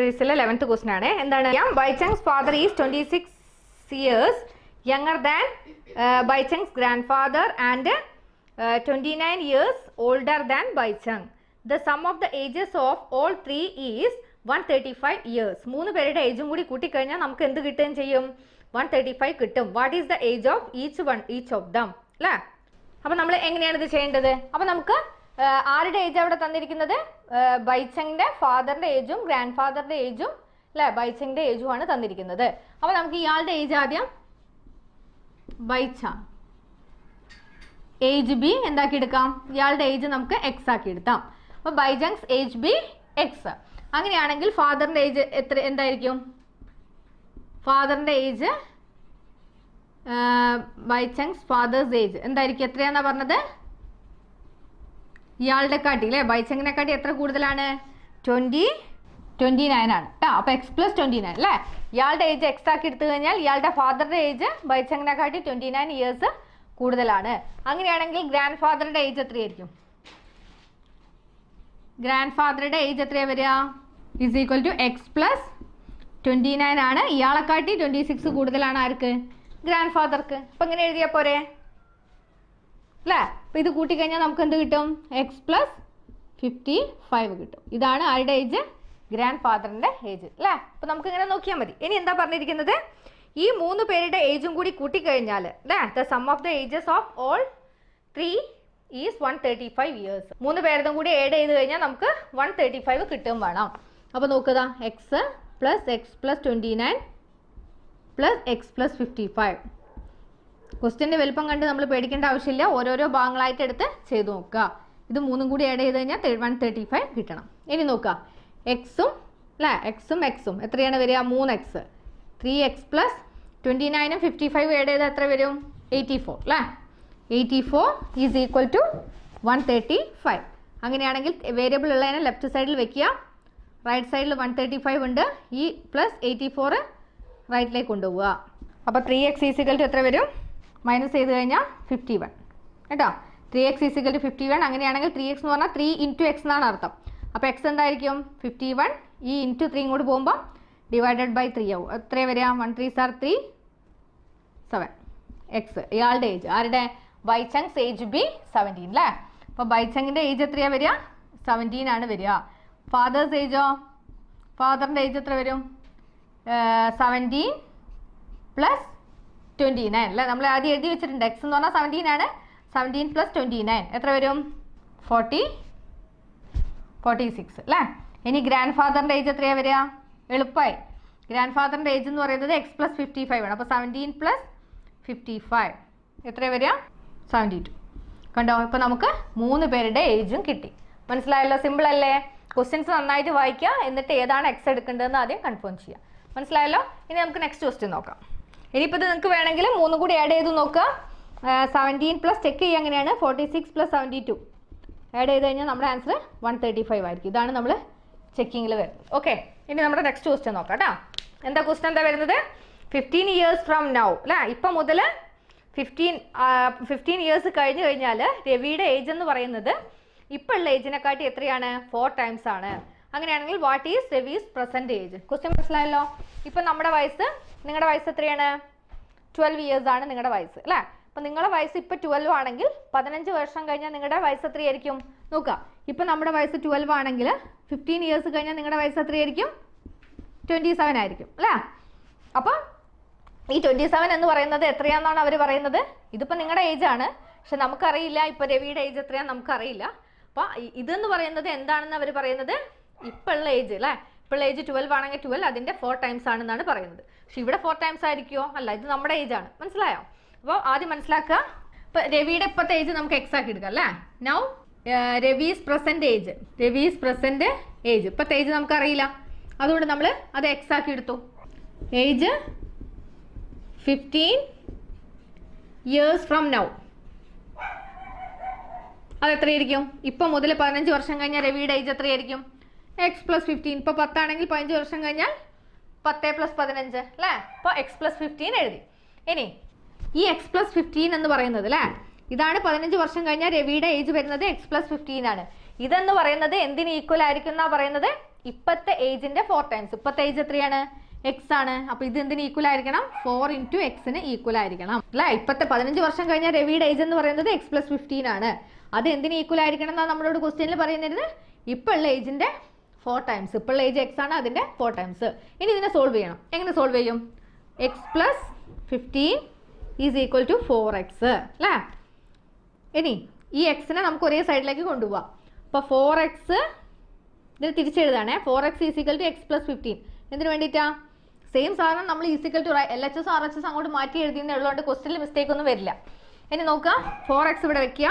exercise 11th question ആണ്. എന്താണ്? Baichung's father is 26 years younger than Baichung's grandfather and 29 years older than Baichung. The sum of the ages of all three is 135 years. മൂന്ന് പേരുടെ ഏജും കൂടി കൂട്ടിക്കഴിഞ്ഞാൽ നമുക്ക് എന്ത് കിട്ടുകയും ചെയ്യും? 135 കിട്ടും. What is the age of each of them അല്ലേ? അപ്പം നമ്മൾ എങ്ങനെയാണ് ഇത് ചെയ്യേണ്ടത്? അപ്പം നമുക്ക് ആരുടെ ഏജ് അവിടെ തന്നിരിക്കുന്നത്? ബൈച്ചങ്ങിന്റെ ഫാദറിന്റെ ഏജും ഗ്രാൻഡ് ഫാദറിന്റെ ഏജും അല്ലെ ബൈച്ചങ്ങിന്റെ ഏജും ആണ് തന്നിരിക്കുന്നത്. അപ്പം നമുക്ക് ഇയാളുടെ ഏജ് ആദ്യം ബൈച്ചങ് ഏജ് ബി എന്താക്കി എടുക്കാം? ഇയാളുടെ ഏജ് നമുക്ക് എക്സ് ആക്കി എടുക്കാം. അപ്പോൾ ബൈച്ചങ്സ് ഏജ് ബി എക്സ്. അങ്ങനെയാണെങ്കിൽ ഫാദറിന്റെ ഏജ് എന്തായിരിക്കും? ഫാദറിന്റെ ഏജ് ബൈച്ചങ്സ് ഫാദേഴ്സ് ഏജ് എന്തായിരിക്കും? എത്രയാണെന്നാ പറഞ്ഞത്? ഇയാളുടെ കാട്ടി അല്ലേ ബൈച്ചങ്ങിനെ കാട്ടി എത്ര കൂടുതലാണ്? 29 ആണ് കേട്ടോ. അപ്പോൾ എക്സ് പ്ലസ് 29 അല്ലേ? ഇയാളുടെ ഏജ് എക്സ് ആക്കി എടുത്തു കഴിഞ്ഞാൽ ഇയാളുടെ ഫാദറിന്റെ ഏജ് ബൈച്ചങ്ങിനെ കാട്ടി 29 ഇയേഴ്സ് കൂടുതലാണ്. അങ്ങനെയാണെങ്കിൽ ഗ്രാൻഡ് ഫാദറിന്റെ ഏജ് എത്രയായിരിക്കും? ഗ്രാൻഡ് ഫാദറുടെ ഏജ് എത്രയാണ് വരിക? Is equal to x plus 29 ആണ്. ഇയാളെക്കാട്ടി 26 കൂടുതലാണ് ആർക്ക്? ഗ്രാൻഡ് ഫാദർക്ക്. അപ്പം ഇങ്ങനെ എഴുതിയാൽ പോരെ അല്ലേ? അപ്പം ഇത് കൂട്ടിക്കഴിഞ്ഞാൽ നമുക്ക് എന്ത് കിട്ടും? എക്സ് പ്ലസ് 55 കിട്ടും. ഇതാണ് ആരുടെ ഏജ്? ഗ്രാൻഡ് ഫാദറിന്റെ ഏജ് അല്ലേ? അപ്പം നമുക്ക് ഇങ്ങനെ നോക്കിയാൽ മതി. ഇനി എന്താ പറഞ്ഞിരിക്കുന്നത്? ഈ മൂന്ന് പേരുടെ ഏജും കൂടി കൂട്ടിക്കഴിഞ്ഞാൽ അല്ലേ the sum of the ages of all three is 135 years. മൂന്ന് പേരുടെയും കൂടി ആഡ് ചെയ്ത് കഴിഞ്ഞാൽ നമുക്ക് 135 കിട്ടും വേണം. അപ്പോൾ നോക്കുക X plus 29 plus X plus 55. ക്വസ്റ്റ്യൻ്റെ വലുപ്പം കണ്ട് നമ്മൾ പേടിക്കേണ്ട ആവശ്യമില്ല. ഓരോരോ ഭാഗങ്ങളായിട്ട് എടുത്ത് ചെയ്ത് നോക്കുക. ഇത് മൂന്നും കൂടി ആഡ് ചെയ്ത് കഴിഞ്ഞാൽ 135 കിട്ടണം. ഇനി നോക്കുക എക്സും അല്ലേ എക്സും എത്രയാണ് വരിക? 3x 3x പ്ലസ് 29 55 ആഡ് ചെയ്താൽ എത്ര വരും? 84 അല്ലേ? 84 ഈസ് ഈക്വൽ ടു 135. അങ്ങനെയാണെങ്കിൽ വേരിയബിൾ ഉള്ളതിനെ ലെഫ്റ്റ് സൈഡിൽ വെക്കുക. റൈറ്റ് സൈഡിൽ 135 ഉണ്ട്. ഈ പ്ലസ് 84 റൈറ്റിലേക്ക് കൊണ്ടുപോവുക. അപ്പോൾ 3x ഈസിക്കൽ ടു എത്ര വരും? മൈനസ് ചെയ്ത് കഴിഞ്ഞാൽ 51 കേട്ടോ. 3x is equal to 51. അങ്ങനെയാണെങ്കിൽ 3x എന്ന് പറഞ്ഞാൽ 3 ഇൻറ്റു എക്സ് എന്നാണ് അർത്ഥം. അപ്പോൾ എക്സ് എന്തായിരിക്കും? 51. ഈ ഇൻറ്റു 3 ഇങ്ങോട്ട് പോകുമ്പോൾ ഡിവൈഡഡ് ബൈ 3 ആവും. എത്ര വരിക? 1 3 സാർ 3 7 എക്സ്. ഇയാളുടെ ഏജ് ആരുടെ? ബൈച്ചങ്സ് ഏജ് ബി 17 അല്ലേ? അപ്പോൾ ബൈച്ചങ്ങിൻ്റെ ഏജ് എത്രയാണ് വരിക? 17 ആണ് വരിക. ഫാദേഴ്സ് ഏജോ? ഫാദറിൻ്റെ ഏജ് എത്ര വരും? 17 പ്ലസ് 29 അല്ലേ? നമ്മൾ ആദ്യം എഴുതി വെച്ചിട്ടുണ്ട്. എക്സ് എന്ന് പറഞ്ഞാൽ 17 ആണ്. 17 പ്ലസ് 29 എത്ര വരും? 46 അല്ലേ? ഇനി ഗ്രാൻഡ് ഫാദറിൻ്റെ ഏജ് എത്രയാണ് വരിക? എളുപ്പമായി. ഗ്രാൻഡ് ഫാദറിൻ്റെ ഏജ് എന്ന് പറയുന്നത് എക്സ് പ്ലസ് 55 ആണ്. അപ്പോൾ 17 പ്ലസ് 55 എത്ര വരിക? 72. കണ്ടോ? ഇപ്പോൾ നമുക്ക് മൂന്ന് പേരുടെ ഏജും കിട്ടി. മനസ്സിലായല്ലോ? സിമ്പിൾ അല്ലേ? ക്വസ്റ്റ്യൻസ് നന്നായിട്ട് വായിക്കുക. എന്നിട്ട് ഏതാണ് എക്സ് എടുക്കേണ്ടതെന്ന് ആദ്യം കൺഫേം ചെയ്യുക. മനസ്സിലായല്ലോ? ഇനി നമുക്ക് നെക്സ്റ്റ് ക്വസ്റ്റ്യൻ നോക്കാം. ഇനിയിപ്പോൾ ഇത് നിങ്ങൾക്ക് വേണമെങ്കിൽ മൂന്നും കൂടി ആഡ് ചെയ്ത് നോക്കുക. 17 പ്ലസ് ചെക്ക് ചെയ്യുക. എങ്ങനെയാണ്? 46 പ്ലസ് 72 ആഡ് ചെയ്ത് കഴിഞ്ഞാൽ നമ്മുടെ ആൻസർ 135 ആയിരിക്കും. ഇതാണ് നമ്മൾ ചെക്കിങ്ങിൽ വരുന്നത്. ഓക്കെ, ഇനി നമ്മുടെ നെക്സ്റ്റ് ക്വസ്റ്റ്യൻ നോക്കാം കേട്ടോ. എന്താ ക്വസ്റ്റ്യൻ എന്താ വരുന്നത്? 15 ഇയേഴ്സ് ഫ്രം നൗ അല്ലേ? ഇപ്പം മുതൽ 15 ഇയേഴ്സ് കഴിഞ്ഞ് കഴിഞ്ഞാൽ രവിയുടെ ഏജ് എന്ന് പറയുന്നത് ഇപ്പോൾ ഉള്ള ഏജിനെക്കാട്ടി എത്രയാണ്? 4 ടൈംസ് ആണ്. അങ്ങനെയാണെങ്കിൽ what is Ravi's present age? Question മനസ്സിലായല്ലോ? ഇപ്പം നമ്മുടെ വയസ്സ്, നിങ്ങളുടെ വയസ്സ് എത്രയാണ്? 12 ഇയേഴ്സ് ആണ് നിങ്ങളുടെ വയസ്സ് അല്ലേ? അപ്പം നിങ്ങളുടെ വയസ്സ് ഇപ്പോൾ 12 ആണെങ്കിൽ 15 വർഷം കഴിഞ്ഞാൽ നിങ്ങളുടെ വയസ്സ് എത്രയായിരിക്കും? നോക്കുക, ഇപ്പം നമ്മുടെ വയസ്സ് 12 ആണെങ്കിൽ 15 ഇയേഴ്സ് കഴിഞ്ഞാൽ നിങ്ങളുടെ വയസ്സ് എത്രയായിരിക്കും? 27 ആയിരിക്കും അല്ലേ? അപ്പം ഈ 27 എന്ന് പറയുന്നത് എത്രയാണെന്നാണ് അവർ പറയുന്നത്? ഇതിപ്പോൾ നിങ്ങളുടെ ഏജ് ആണ്. പക്ഷെ നമുക്കറിയില്ല ഇപ്പോൾ രവിയുടെ ഏജ് എത്രയാണെന്ന് നമുക്കറിയില്ല. അപ്പോൾ ഇതെന്ന് പറയുന്നത് എന്താണെന്ന് അവർ പറയുന്നത് ഇപ്പോൾ ഉള്ള ഏജ് അല്ലേ? ഇപ്പോൾ ഏജ് 12 ആണെങ്കിൽ 12 അതിൻ്റെ 4 ടൈംസ് ആണെന്നാണ് പറയുന്നത്. പക്ഷെ ഇവിടെ 4 ടൈംസ് ആയിരിക്കുമോ? അല്ല, ഇത് നമ്മുടെ ഏജ് ആണ്. മനസ്സിലായോ? അപ്പോൾ ആദ്യം മനസ്സിലാക്കുക. ഇപ്പോൾ രവിയുടെ ഇപ്പോഴത്തെ ഏജ് നമുക്ക് എക്സ് ആക്കി എടുക്കാം അല്ലേ? Now Ravi's present age. Ravi's present age ഇപ്പോഴത്തെ ഏജ് നമുക്കറിയില്ല. അതുകൊണ്ട് നമ്മൾ അത് എക്സ് ആക്കി എടുത്തു. ഏജ് 15 ഇയേഴ്സ് ഫ്രം നൗ അത് എത്രയായിരിക്കും? ഇപ്പം മുതൽ 15 വർഷം കഴിഞ്ഞാൽ രവിയുടെ ഏജ് എത്രയായിരിക്കും? X plus 15. ഇപ്പോൾ 10 ആണെങ്കിൽ 15 വർഷം കഴിഞ്ഞാൽ 10 പ്ലസ് 15 അല്ലേ? അപ്പോൾ എക്സ് പ്ലസ് 15 എഴുതി. ഇനി ഈ എക്സ് പ്ലസ് 15 എന്ന് പറയുന്നത് അല്ലേ, ഇതാണ് 15 വർഷം കഴിഞ്ഞാൽ രവിയുടെ ഏജ് വരുന്നത് എക്സ് പ്ലസ് 15 ആണ്. ഇതെന്ന് പറയുന്നത് എന്തിന് ഈക്വൽ ആയിരിക്കും എന്നാ പറയുന്നത്? ഇപ്പോഴത്തെ ഏജിന്റെ 4 ടൈംസ്. ഇപ്പോഴത്തെ ഏജ് എത്രയാണ്? എക്സ് ആണ്. അപ്പൊ ഇത് എന്തിന് ഈക്വൽ ആയിരിക്കണം? 4 ഇൻറ്റു എക്സിന് ഈക്വൽ ആയിരിക്കണം അല്ലെ. ഇപ്പോഴത്തെ 15 വർഷം കഴിഞ്ഞ രവിയുടെ ഏജ് എന്ന് പറയുന്നത് എക്സ് പ്ലസ് 15 ആണ്. അത് എന്തിന് ഈക്വൽ ആയിരിക്കണം എന്നാണ് നമ്മളോട് ക്വസ്റ്റ്യനിൽ പറയുന്നത്? ഇപ്പോഴുള്ള ഏജിന്റെ 4 ടൈംസ്. ഇപ്പോഴുള്ള ഏജ് എക്സ് ആണ്, അതിന്റെ 4 ടൈംസ്. ഇനി ഇതിനെ സോൾവ് ചെയ്യണം. എങ്ങനെ സോൾവ് ചെയ്യും? X plus 15 is equal to 4x അല്ലേ. ഇനി ഈ എക്സിനെ നമുക്ക് ഒരേ സൈഡിലേക്ക് കൊണ്ടുപോവാം. അപ്പോൾ 4x ഇതിന് തിരിച്ചെഴുതാണേ. 4x is equal to x plus 15. എന്തിനു വേണ്ടിയിട്ടാ? സെയിം സാധനം നമ്മൾ ഈസിക്കൽ ടു LHS RHS അങ്ങോട്ട് മാറ്റി എഴുതിയെന്നേ ഉള്ളതുകൊണ്ട് ക്വസ്റ്റ്യനിൽ മിസ്റ്റേക്ക് ഒന്നും വരില്ല. ഇനി നോക്കുക, 4x ഇവിടെ വെക്കുക,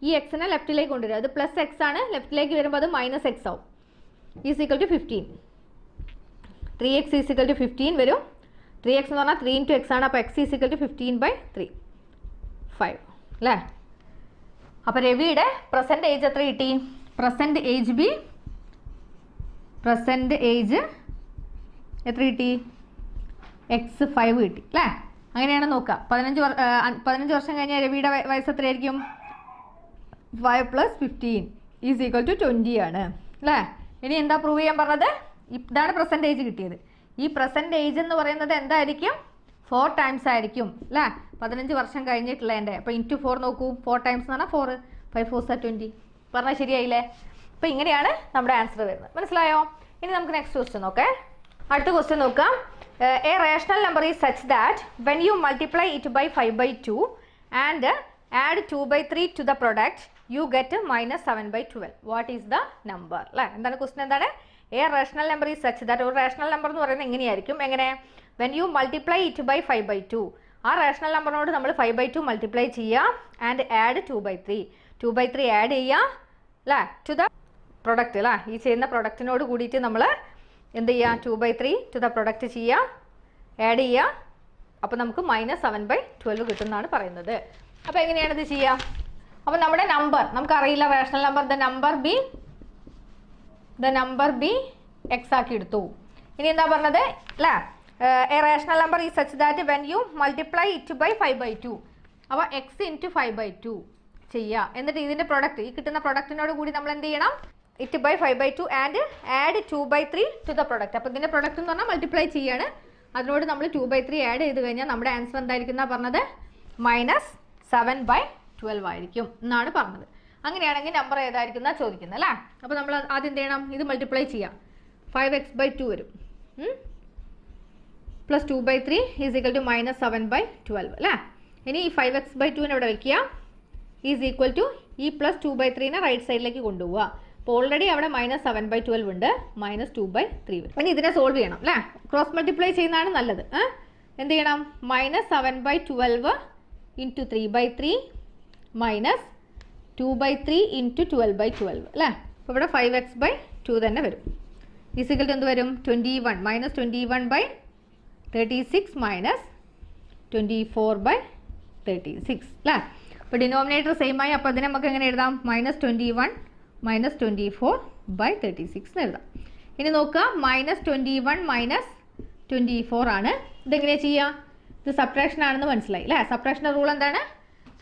ഈ എക്സിനെ ലെഫ്റ്റിലേക്ക് കൊണ്ടുവരിക. അത് പ്ലസ് എക്സ് ആണ്, ലെഫ്റ്റിലേക്ക് വരുമ്പോൾ അത് മൈനസ് എക്സ് ആവും. Is equal to 15. 3x is equal to 15 വരും. 3x എന്ന് പറഞ്ഞാൽ 3 ഇൻറ്റു എക്സ് ആണ്. അപ്പോൾ എക്സ് ഈസിക്കൽ ടു 15/3 5 അല്ലേ. അപ്പോൾ രവിയുടെ പ്രസൻറ്റ് ഏജ് എത്ര കിട്ടി? പ്രസൻറ്റ് ഏജ് എത്ര കിട്ടി? x5 കിട്ടി അല്ലേ. അങ്ങനെയാണ് നോക്കുക. 15 വർഷം കഴിഞ്ഞാൽ രവിയുടെ വയസ്സ് എത്രയായിരിക്കും? 5 + 15 ഈസ് ഈക്വൽ ടു 20 ആണ് അല്ലേ. ഇനി എന്താ പ്രൂവ് ചെയ്യാൻ പറഞ്ഞത്? ഇതാണ് പ്രസൻറ്റ് ഏജ് കിട്ടിയത്. ഈ പ്രസൻറ്റ് ഏജ് എന്ന് പറയുന്നത് എന്തായിരിക്കും? 4 ടൈംസ് ആയിരിക്കും അല്ലേ. 15 വർഷം കഴിഞ്ഞിട്ടുള്ളതിൻ്റെ. അപ്പോൾ ഇൻറ്റു 4 നോക്കൂ. 4 ടൈംസ് എന്ന് പറഞ്ഞാൽ 4, 5 4 = 20. പറഞ്ഞാൽ ശരിയായില്ലേ? അപ്പോൾ ഇങ്ങനെയാണ് നമ്മുടെ ആൻസർ വരുന്നത്. മനസ്സിലായോ? ഇനി നമുക്ക് നെക്സ്റ്റ് ക്വസ്റ്റ്യൻ നോക്കാം. അടുത്ത ക്വസ്റ്റ്യൻ നോക്കാം. A rational number is such that when you multiply it by 5/2 and add 2/3 to the product you get -7/12. What is the number അല്ലേ. എന്താണ് ക്വസ്റ്റ്യൻ? എന്താണ്? A rational number is such that. ഒരു rational number എന്ന് പറയുന്നത് എങ്ങനെയായിരിക്കും? എങ്ങനെ? When you multiply it by 5/2. ആ rational നമ്പറിനോട് നമ്മൾ 5/2 മൾട്ടിപ്ലൈ ചെയ്യുക. And add 2/3. 2/3 ആഡ് ചെയ്യുക അല്ലേ ടു ദ പ്രൊഡക്റ്റ് അല്ലേ. ഈ ചെയ്യുന്ന പ്രൊഡക്റ്റിനോട് കൂടിയിട്ട് നമ്മൾ എന്ത് ചെയ്യുക? 2/3 ടു ദ പ്രൊഡക്റ്റ് ചെയ്യുക, ആഡ് ചെയ്യുക. അപ്പോൾ നമുക്ക് -7/12 കിട്ടുമെന്നാണ് പറയുന്നത്. അപ്പോൾ എങ്ങനെയാണ് ഇത് ചെയ്യുക? അപ്പോൾ നമ്മുടെ നമ്പർ നമുക്കറിയില്ല, rational number the number be x ആക്കി എടുത്തു. ഇനി എന്താ പറഞ്ഞത് അല്ലേ? A rational number is such that when you multiply it by 5/2. അപ്പോൾ എക്സ് ഇൻറ്റു 5/2 ചെയ്യുക. എന്നിട്ട് ഇതിൻ്റെ പ്രൊഡക്റ്റ്, ഈ കിട്ടുന്ന പ്രൊഡക്റ്റിനോട് കൂടി നമ്മൾ എന്ത് ചെയ്യണം? It by 5/2 and add 2/3 to the product. അപ്പോൾ ഇതിൻ്റെ പ്രൊഡക്റ്റ് എന്ന് പറഞ്ഞാൽ മൾട്ടിപ്ലൈ ചെയ്യാണ്. അതിനോട് നമ്മൾ 2/3 ആഡ് ചെയ്ത് കഴിഞ്ഞാൽ നമ്മുടെ ആൻസർ എന്തായിരിക്കും എന്നാണ് പറഞ്ഞത്? -7/12 ആയിരിക്കും എന്നാണ് പറഞ്ഞത്. അങ്ങനെയാണെങ്കിൽ നമ്പർ ഏതായിരിക്കും എന്നാണ് ചോദിക്കുന്നത് അല്ലേ. അപ്പോൾ നമ്മൾ ആദ്യം എന്ത് ചെയ്യണം? ഇത് മൾട്ടിപ്ലൈ ചെയ്യാം. 5x/2 വരും പ്ലസ് 2/3 ഈസ് ഈക്വൽ ടു -7/12 അല്ലേ. ഇനി ഈ 5x/2 ഇവിടെ വയ്ക്കുക ഈസ് ഈക്വൽ ടു ഈ പ്ലസ് 2/3 റൈറ്റ് സൈഡിലേക്ക് കൊണ്ടുപോവുക. അപ്പോൾ ഓൾറെഡി അവിടെ -7/12 ഉണ്ട്, -2/3 വരും. ഇനി ഇതിനെ സോൾവ് ചെയ്യണം അല്ലേ. ക്രോസ് മൾട്ടിപ്ലൈ ചെയ്യുന്നതാണ് നല്ലത്. എന്ത് ചെയ്യണം? -7/12 ഇൻറ്റു 3/3 -2/3 ഇൻറ്റു 12/12 അല്ലേ. അപ്പോൾ ഇവിടെ 5x/2 തന്നെ വരും. ഈസിക്കൽ ടു എന്ത് വരും? 21 -21/36 -24/36 അല്ലേ. അപ്പോൾ ഡിനോമിനേറ്റർ സെയിം ആയി. അപ്പോൾ അതിനെ നമുക്ക് എങ്ങനെ എഴുതാം? -21 -24/36 എന്ന് എഴുതാം. ഇനി നോക്കുക, -21 -24 ആണ്. ഇതെങ്ങനെയാണ് ചെയ്യുക? ഇത് സബ്ട്രാക്ഷൻ ആണെന്ന് മനസ്സിലായി അല്ലേ. സബ്ട്രാക്ഷൻ്റെ റൂൾ എന്താണ്?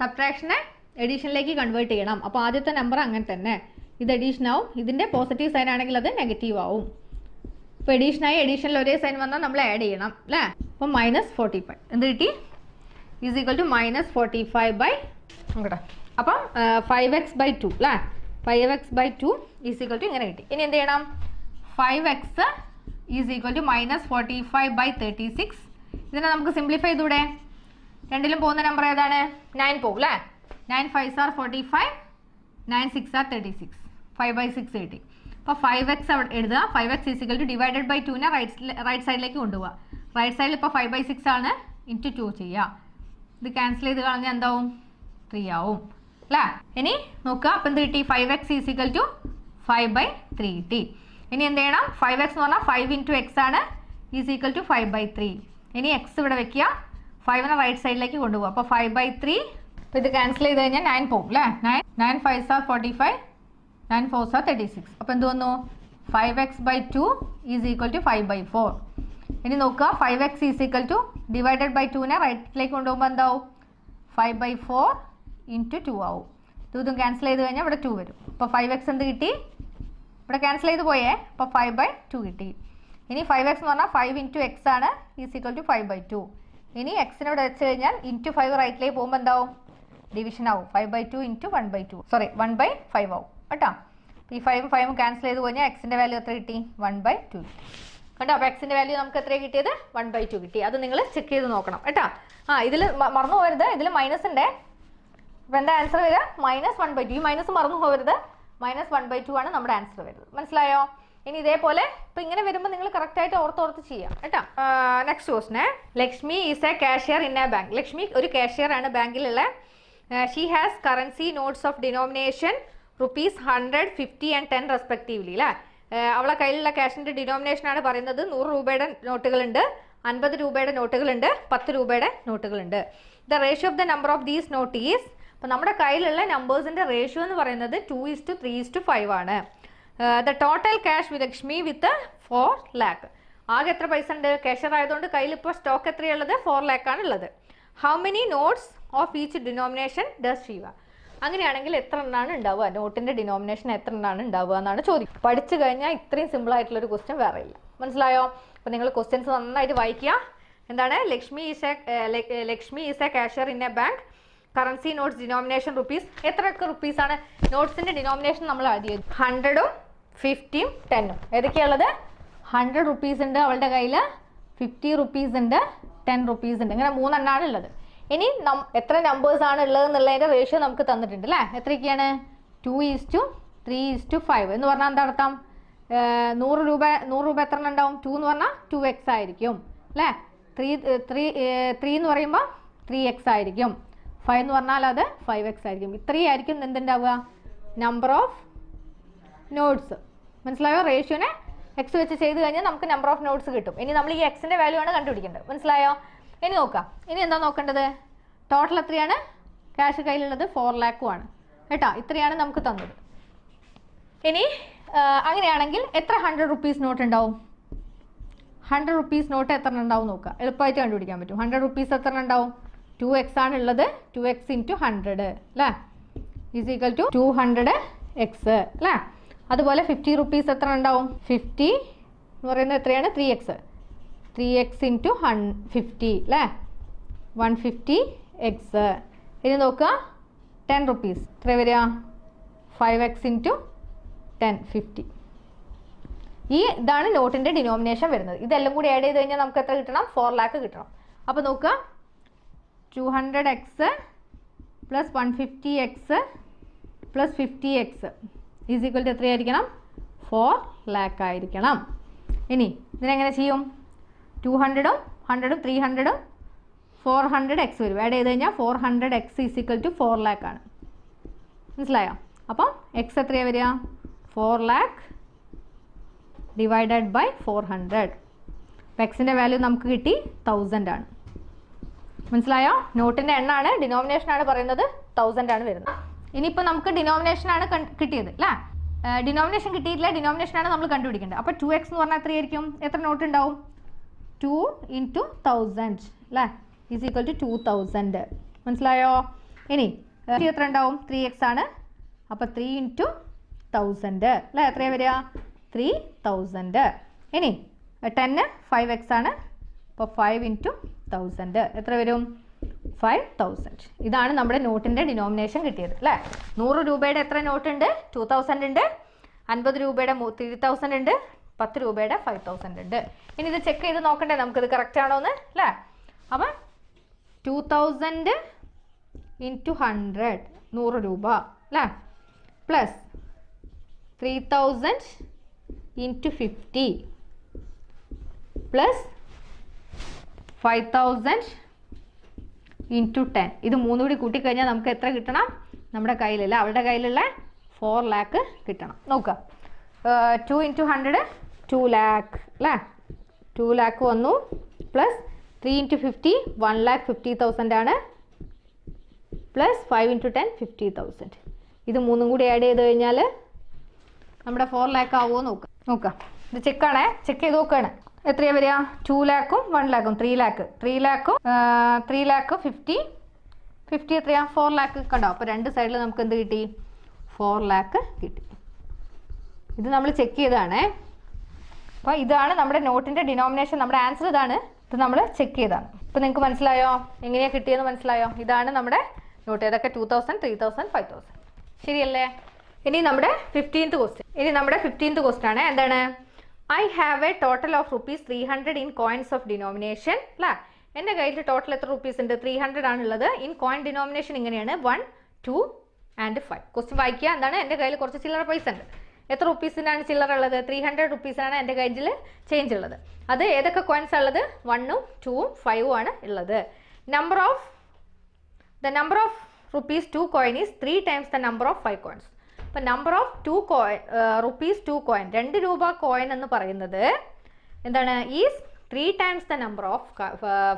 സബ്ട്രാക്ഷനെ എഡീഷനിലേക്ക് കൺവേർട്ട് ചെയ്യണം. അപ്പോൾ ആദ്യത്തെ നമ്പർ അങ്ങനെ തന്നെ, ഇത് എഡീഷൻ ആവും. ഇതിൻ്റെ പോസിറ്റീവ് സൈൻ ആണെങ്കിൽ അത് നെഗറ്റീവ് ആവും. ഇപ്പോൾ എഡീഷനായി എഡീഷനിൽ ഒരേ സൈൻ വന്നാൽ നമ്മൾ ആഡ് ചെയ്യണം അല്ലേ. അപ്പോൾ -45 എന്ത് കിട്ടി? ഈസ് ഈക്വൽ ടു -45 നോക്കട്ടെ. അപ്പം 5x/2 അല്ലേ. 5x/2 ഈസ് ഈക്വൽ ടു ഇങ്ങനെ കിട്ടി. ഇനി എന്ത് ചെയ്യണം? 5x is equal to -45/36. ഇതിനെ നമുക്ക് സിംപ്ലിഫൈ ചെയ്തൂടെ? രണ്ടിലും പോകുന്ന നമ്പർ ഏതാണ്? 9 പോകും അല്ലേ. 9 5s are 45, 9 6 are 36, 5/6 കിട്ടി. അപ്പോൾ 5x അവിടെ എഴുതുക. 5x is equal to divided by 2നെ റൈറ്റ് സൈഡിലേക്ക് കൊണ്ടുപോവുക. റൈറ്റ് സൈഡിൽ ഇപ്പോൾ 5/6 ആണ്, ഇൻറ്റു 2 ചെയ്യുക. ഇത് ക്യാൻസൽ ചെയ്ത് കളഞ്ഞാൽ എന്താവും? 3 ആവും അല്ലേ. ഇനി നോക്കുക, അപ്പം എന്ത് കിട്ടി? 5x ഈസ് ഈക്വൽ ടു 5/3 കിട്ടി. ഇനി എന്ത് ചെയ്യണം? 5x എന്ന് പറഞ്ഞാൽ 5 ഇൻറ്റു എക്സ് ആണ്, ഈസ് ഈക്വൽ ടു 5/3. ഇനി എക്സ് ഇവിടെ വെക്കുക, 5നെ റൈറ്റ് സൈഡിലേക്ക് കൊണ്ടുപോകുക. അപ്പോൾ 5/3. അപ്പോൾ ഇത് ക്യാൻസൽ ചെയ്ത് കഴിഞ്ഞാൽ 9 പോകും അല്ലേ. 9 5s are 45, 9 4s are 36. അപ്പോൾ എന്ത് വന്നു? 5x/2 is equal to 5/4. ഇനി നോക്കുക, 5x is equal to divided by 2നെ റൈറ്റിലേക്ക് കൊണ്ടുപോകുമ്പോൾ എന്താവും? 5/4 ഇൻറ്റു 2 ആവും. ഇതും ക്യാൻസൽ ചെയ്ത് കഴിഞ്ഞാൽ ഇവിടെ 2 വരും. അപ്പോൾ 5x എന്ത് കിട്ടി? ഇവിടെ ക്യാൻസൽ ചെയ്ത് പോയേ. അപ്പോൾ 5/2 കിട്ടി. ഇനി 5x എന്ന് പറഞ്ഞാൽ 5 ഇൻറ്റു എക്സ് ആണ്, ഈസ് ഈക്വൽ ടു 5/2. ഇനി എക്സിനെ ഇവിടെ വെച്ച് കഴിഞ്ഞാൽ ഇൻറ്റു 5 റൈറ്റിലേക്ക് പോകുമ്പോൾ എന്താവും? ഡിവിഷൻ ആവും. 5/2 ഇൻറ്റു 1/2 സോറി 1/5 ആവും കേട്ടോ. ഈ 5 5 ക്യാൻസൽ ചെയ്ത് കഴിഞ്ഞാൽ എക്സിൻ്റെ വാല്യൂ എത്ര കിട്ടി? 1/2 കിട്ടി കേട്ടോ. അപ്പോൾ എക്സിൻ്റെ വാല്യൂ നമുക്ക് എത്ര കിട്ടിയത്? 1/2 കിട്ടി. അത് നിങ്ങൾ ചെക്ക് ചെയ്ത് നോക്കണം കേട്ടോ. ഇതിൽ മറന്നു പോകരുത്, ഇതിൽ മൈനസ് ഉണ്ട്. അപ്പോൾ എന്താ ആൻസർ വരിക? -1/2. ഈ മൈനസ് മറന്നു പോകരുത്. -1/2 ആണ് നമ്മുടെ ആൻസർ വരുന്നത്. മനസ്സിലായോ? ഇനി ഇതേപോലെ ഇപ്പം ഇങ്ങനെ വരുമ്പോൾ നിങ്ങൾ കറക്റ്റായിട്ട് ഓർത്തോർത്ത് ചെയ്യാം കേട്ടോ. Next question. Lakshmi is a cashier in a bank. Lakshmi ഒരു കാഷ്യർ ആണ് ബാങ്കിലുള്ള. She has currency notes of denomination ₹100, 50 and 10 respectively അല്ലേ. അവളെ കയ്യിലുള്ള ക്യാഷിൻ്റെ ഡിനോമിനേഷനാണ് പറയുന്നത്. 100 രൂപയുടെ നോട്ടുകളുണ്ട്, 50 രൂപയുടെ നോട്ടുകളുണ്ട്, 10 രൂപയുടെ നോട്ടുകളുണ്ട്. The ratio of the number of these note is. അപ്പോൾ നമ്മുടെ കയ്യിലുള്ള നമ്പേഴ്സിൻ്റെ റേഷ്യോ എന്ന് പറയുന്നത് 2:3:5 ആണ്. The total cash with Lakshmi with 4 lakh. ആകെ എത്ര പൈസ ഉണ്ട്? ക്യാഷർ ആയതുകൊണ്ട് കയ്യിൽ ഇപ്പോൾ സ്റ്റോക്ക് എത്രയുള്ളത്? 4 lakh ആണ് ഉള്ളത്. How many notes of each denomination does she have? അങ്ങനെയാണെങ്കിൽ എത്ര എണ്ണമാണ് ഉണ്ടാവുക? നോട്ടിൻ്റെ ഡിനോമിനേഷൻ എത്ര എണ്ണമാണ് ഉണ്ടാവുക എന്നാണ് ചോദ്യം. പഠിച്ചു കഴിഞ്ഞാൽ ഇത്രയും സിമ്പിൾ ആയിട്ടുള്ളൊരു ക്വസ്റ്റ്യൻ വേറെ ഇല്ല. മനസ്സിലായോ? അപ്പോൾ നിങ്ങൾ ക്വസ്റ്റ്യൻസ് നന്നായിട്ട് വായിക്കുക. എന്താണ്? Lakshmi is a cashier in a bank. Currency notes denomination rupees. എത്രയൊക്കെ റുപ്പീസാണ്? നോട്ട്സിൻ്റെ ഡിനോമിനേഷൻ നമ്മൾ ആദ്യം ചെയ്തു. 100, 50, 10. ഏതൊക്കെയുള്ളത്? 100 റുപ്പീസ് ഉണ്ട് അവളുടെ കയ്യിൽ, 50 റുപ്പീസ് ഉണ്ട്, 10 റുപ്പീസ് ഉണ്ട്. ഇങ്ങനെ 3 എണ്ണമാണ് ഉള്ളത്. ഇനി എത്ര നമ്പേഴ്സ് ആണ് ഉള്ളത് എന്നുള്ളതിൻ്റെ റേഷ്യോ നമുക്ക് തന്നിട്ടുണ്ട് അല്ലേ. എത്രയൊക്കെയാണ്? 2:3:5 എന്ന് പറഞ്ഞാൽ എന്താ അർത്ഥം? 100 രൂപ എത്ര ഉണ്ടാവും? 2 എന്ന് പറഞ്ഞാൽ 2x ആയിരിക്കും അല്ലേ. 3 എന്ന് പറയുമ്പോൾ 3x ആയിരിക്കും. 5 എന്ന് പറഞ്ഞാൽ അത് 5x ആയിരിക്കും. ഇത്രയും ആയിരിക്കും എന്തുണ്ടാവുക? Number of notes. മനസ്സിലായോ? റേഷ്യോനെ എക്സ് വെച്ച് ചെയ്ത് കഴിഞ്ഞാൽ നമുക്ക് നമ്പർ ഓഫ് നോട്ട്സ് കിട്ടും. ഇനി നമ്മൾ ഈ എക്സിൻ്റെ വാല്യൂ ആണ് കണ്ടുപിടിക്കേണ്ടത്. മനസ്സിലായോ? ഇനി നോക്കാം. ഇനി എന്താ നോക്കേണ്ടത്? ടോട്ടൽ എത്രയാണ് ക്യാഷ് കയ്യിലുള്ളത്? 4 lakh ആണ് കേട്ടോ. ഇത്രയാണ് നമുക്ക് തന്നത്. ഇനി അങ്ങനെയാണെങ്കിൽ എത്ര 100 റുപ്പീസ് നോട്ട് ഉണ്ടാവും? 100 റുപ്പീസ് നോട്ട് എത്ര ഉണ്ടാവും നോക്കുക. എളുപ്പമായിട്ട് കണ്ടുപിടിക്കാൻ പറ്റും. 100 റുപ്പീസ് എത്ര ഉണ്ടാവും? 2x ആണ് ഉള്ളത്. 2x ഇൻറ്റു 100 അല്ലേ, ഈസ് ഈക്വൽ ടു 200x അല്ലേ. അതുപോലെ 50 റുപ്പീസ് എത്ര ഉണ്ടാവും? 50 എന്ന് പറയുന്നത് എത്രയാണ്? 3x ഇൻറ്റു 50 അല്ലേ, 150x. ഇനി നോക്കുക 10 റുപ്പീസ് എത്ര വരിക? 5x into 10, 50. ഇതാണ് നോട്ടിൻ്റെ ഡിനോമിനേഷൻ വരുന്നത്. ഇതെല്ലാം കൂടി ആഡ് ചെയ്ത് കഴിഞ്ഞാൽ നമുക്ക് എത്ര കിട്ടണം? 4 lakh കിട്ടണം. അപ്പോൾ നോക്കുക 200x plus 150x plus 50x is equal to എത്രയായിരിക്കണം? 4 lakh ആയിരിക്കണം. ഇനി ഇതിനെങ്ങനെ ചെയ്യും? 200ഉം 100ഉം 300ഉം 400x വരും. ആഡ് ചെയ്ത് കഴിഞ്ഞാൽ 400x is equal to 4 lakh ആണ്. മനസ്സിലായോ? അപ്പം എക്സ് എത്രയാണ് വരിക? 4 lakh ഡിവൈഡഡ് ബൈ 400. അപ്പോൾ എക്സിൻ്റെ വാല്യൂ നമുക്ക് കിട്ടി 1000 ആണ്. മനസ്സിലായോ? നോട്ടിൻ്റെ എണ്ണാണ്, ഡിനോമിനേഷനാണ് പറയുന്നത് 1000 ആണ് വരുന്നത്. ഇനിയിപ്പോൾ നമുക്ക് ഡിനോമിനേഷനാണ് കിട്ടിയത് അല്ലേ. ഡിനോമിനേഷൻ കിട്ടിയിട്ടില്ല, ഡിനോമിനേഷനാണ് നമ്മൾ കണ്ടുപിടിക്കേണ്ടത്. അപ്പോൾ 2x എന്ന് പറഞ്ഞാൽ എത്രയായിരിക്കും? എത്ര നോട്ട് ഉണ്ടാവും? 2 ഇൻറ്റു 1000 അല്ലേ, ഈസ് ഈക്വൽ ടു 2000. മനസ്സിലായോ? ഇനി എത്ര ഉണ്ടാവും? 3x ആണ്. അപ്പോൾ 3 ഇൻറ്റു 1000 അല്ലേ, എത്രയാണ് വരിക? 3000. ഇനി 10 5x ആണ്. അപ്പോൾ 5 ഇൻറ്റു 1000 എത്ര വരും? 5000. ഇതാണ് നമ്മുടെ നോട്ടിൻ്റെ ഡിനോമിനേഷൻ കിട്ടിയത് അല്ലേ. 100 രൂപയുടെ എത്ര നോട്ട് ഉണ്ട്? 2000 ഉണ്ട്. 50 രൂപയുടെ 3000 ഉണ്ട്. 10 രൂപയുടെ 5000 ഉണ്ട്. ഇനി ഇത് ചെക്ക് ചെയ്ത് നോക്കണ്ടേ നമുക്കിത് കറക്റ്റ് ആണോ എന്ന് അല്ലേ. അപ്പം 2000 ഇൻറ്റു 100 100 രൂപ അല്ലേ, പ്ലസ് 3000 ഇൻറ്റു 50 പ്ലസ് 5000 ഇൻറ്റു 10. ഇത് മൂന്നും കൂടി കൂട്ടിക്കഴിഞ്ഞാൽ നമുക്ക് എത്ര കിട്ടണം? നമ്മുടെ കയ്യിലല്ല, അവളുടെ കയ്യിലുള്ള 4 lakh കിട്ടണം. നോക്കുക 2 ഇൻറ്റു 100 2 lakh അല്ലേ, 2 lakh വന്നു. പ്ലസ് 3 ഇൻറ്റു 50 1,50,000 ആണ്. Plus 5 into 10 50,000. ഇത് മൂന്നും കൂടി ആഡ് ചെയ്ത് കഴിഞ്ഞാൽ നമ്മുടെ 4 lakh ആവുമോ നോക്കാം. ഇത് ചെക്കാണേ, ചെക്ക് ചെയ്ത് നോക്കുകയാണ്. എത്രയാണ് വരിക? 2 lakhഉം 1 lakhഉം 3 lakh 3 lakhഉം 3 lakh 50 എത്രയാണ്? 4 lakh കണ്ടോ. അപ്പോൾ രണ്ട് സൈഡിൽ നമുക്ക് എന്ത് കിട്ടി? 4 lakh കിട്ടി. ഇത് നമ്മൾ ചെക്ക് ചെയ്തതാണേ. അപ്പോൾ ഇതാണ് നമ്മുടെ നോട്ടിൻ്റെ ഡിനോമിനേഷൻ, നമ്മുടെ ആൻസർ ഇതാണ്. ഇത് നമ്മൾ ചെക്ക് ചെയ്തതാണ്. ഇപ്പോൾ നിങ്ങൾക്ക് മനസ്സിലായോ എങ്ങനെയാണ് കിട്ടിയെന്ന് മനസ്സിലായോ? ഇതാണ് നമ്മുടെ നോട്ട്. ഏതൊക്കെ 2000, 3000, 5000. ശരിയല്ലേ? ഇനി നമ്മുടെ 15th ക്വസ്റ്റ്യൻ ആണ്. എന്താണ്? I have A total of ₹300 in coins of denomination. അല്ലേ? എൻ്റെ കയ്യിൽ ടോട്ടൽ എത്ര റുപ്പീസ് ഉണ്ട്? 300 ആണുള്ളത്. ഇൻ കോയിൻ ഡിനോമിനേഷൻ ഇങ്ങനെയാണ് 1, 2 and 5. ക്വസ്റ്റ്യൻ വായിക്കുക. എന്താണ്? എൻ്റെ കയ്യിൽ കുറച്ച് ചില്ലറ പൈസ ഉണ്ട്. എത്ര റുപ്പീസിനാണ് ചില്ലറ ഉള്ളത്? 300 റുപ്പീസാണ് എൻ്റെ കയ്യിൽ ചേഞ്ച് ഉള്ളത്. അത് ഏതൊക്കെ കോയിൻസ് ഉള്ളത്? 1, 2, 5 ആണ് ഉള്ളത്. The number of rupees 2 coin is 3 times the number of 5 coins. അപ്പോൾ നമ്പർ ഓഫ് rupees 2 coin, 2 രൂപ കോയിൻ എന്ന് പറയുന്നത് എന്താണ്? Is 3 times the number of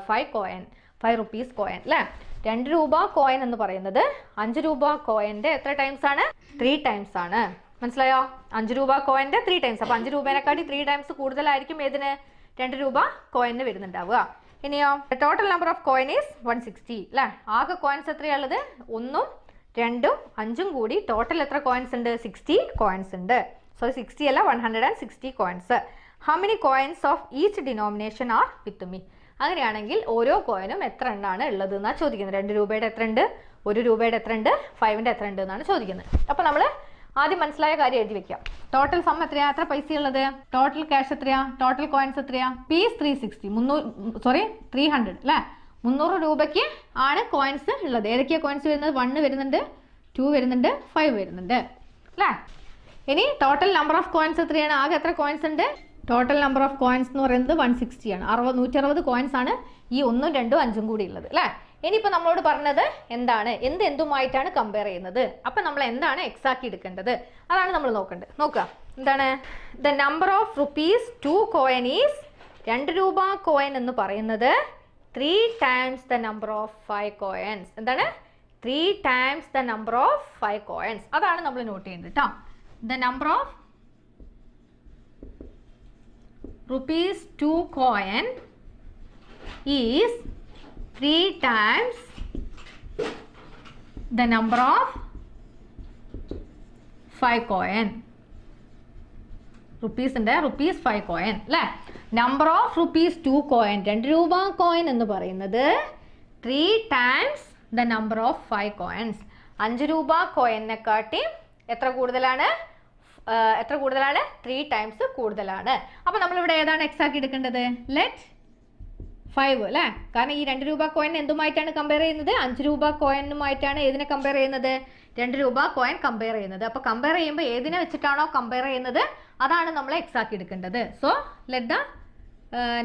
5 rupees coin. അല്ലേ? 2 രൂപ കോയിൻ എന്ന് പറയുന്നത് 5 രൂപ കോയിൻ്റെ എത്ര ടൈംസ് ആണ്? 3 ടൈംസ് ആണ്. മനസ്സിലായോ? 5 രൂപ കോയിൻ്റെ 3 ടൈംസ്. അപ്പോൾ 5 രൂപേനെക്കാട്ടി 3 ടൈംസ് കൂടുതലായിരിക്കും ഏതിന്? 2 രൂപ കോയിന് വരുന്നുണ്ടാവുക. ഇനിയോ total number of coin is 160. അല്ലേ? ആകെ കോയിൻസ് എത്രയുള്ളത്? 1, 2, 5 കൂടി ടോട്ടൽ എത്ര കോയിൻസ് ഉണ്ട്? 60 കോയിൻസ് ഉണ്ട്. സോറി 60 അല്ല, 160 coins. How many coins of each denomination are with me? അങ്ങനെയാണെങ്കിൽ ഓരോ കോയിനും എത്ര എണ്ണമാണ് ഉള്ളത് എന്നാണ് ചോദിക്കുന്നത്. 2 രൂപയുടെ എത്ര ഉണ്ട്? 1 രൂപയുടെ എത്ര ഉണ്ട്? 5ൻ്റെ എത്ര ഉണ്ട് എന്നാണ് ചോദിക്കുന്നത്. അപ്പോൾ നമ്മൾ ആദ്യം മനസ്സിലായ കാര്യം എഴുതി വെക്കാം. ടോട്ടൽ സം എത്രയാ? എത്ര പൈസ ഉള്ളത്? ടോട്ടൽ ക്യാഷ് എത്രയാ? ടോട്ടൽ കോയിൻസ് എത്രയാ? പീസ് 300 അല്ലേ? 300 രൂപയ്ക്ക് ആണ് കോയിൻസ് ഉള്ളത്. ഏതൊക്കെയാണ് കോയിൻസ് വരുന്നത്? 1 വരുന്നുണ്ട്, 2 വരുന്നുണ്ട്, 5 വരുന്നുണ്ട് അല്ലേ? ഇനി ടോട്ടൽ നമ്പർ ഓഫ് കോയിൻസ് എത്രയാണ്? ആകെ എത്ര കോയിൻസ് ഉണ്ട്? ടോട്ടൽ നമ്പർ ഓഫ് കോയിൻസ് എന്ന് പറയുന്നത് 160 ആണ്. 160 കോയിൻസ് ആണ് ഈ 1, 2, 5 കൂടി ഉള്ളത് അല്ലേ? ഇനിയിപ്പോൾ നമ്മളോട് പറഞ്ഞത് എന്താണ്? എന്തുമായിട്ടാണ് കമ്പയർ ചെയ്യുന്നത്? അപ്പം നമ്മൾ എന്താണ് എക്സ് ആക്കി എടുക്കേണ്ടത്? അതാണ് നമ്മൾ നോക്കേണ്ടത്. നോക്കുക എന്താണ്? The number of rupees 2 coin is 2 രൂപ കോയിൻ എന്ന് പറയുന്നത് 3 times the number of 5 coins. എന്താണ്? 3 times the number of 5 coins. അതാണ് നമ്മൾ നോട്ട് ചെയ്യുന്നത് കേട്ടോ. The number of rupees 2 coin is 3 times the number of 5 coin. Rupees ഉണ്ട്, rupees 5 coin അല്ലേ? നമ്പർ ഓഫ് rupees 2 coin, 2 രൂപ കോയിൻ എന്ന് പറയുന്നത് 3 times the number of 5 coins. 5 രൂപ കോയിനെക്കാട്ടി എത്ര കൂടുതലാണ്? 3 ടൈംസ് കൂടുതലാണ്. അപ്പോൾ നമ്മളിവിടെ ഏതാണ് എക്സ് ആക്കി എടുക്കേണ്ടത്? ലെറ്റ് 5 അല്ലേ? കാരണം ഈ 2 രൂപ കോയിൻ എന്തുമായിട്ടാണ് കമ്പയർ ചെയ്യുന്നത്? 5 രൂപ കോയിനുമായിട്ടാണ് ഏതിനെ കമ്പയർ ചെയ്യുന്നത്? 2 രൂപ കോയിൻ കമ്പയർ ചെയ്യുന്നത്. അപ്പോൾ കമ്പയർ ചെയ്യുമ്പോൾ ഏതിനെ വെച്ചിട്ടാണോ കമ്പയർ ചെയ്യുന്നത് അതാണ് നമ്മൾ എക്സ് ആക്കി എടുക്കേണ്ടത്. So let the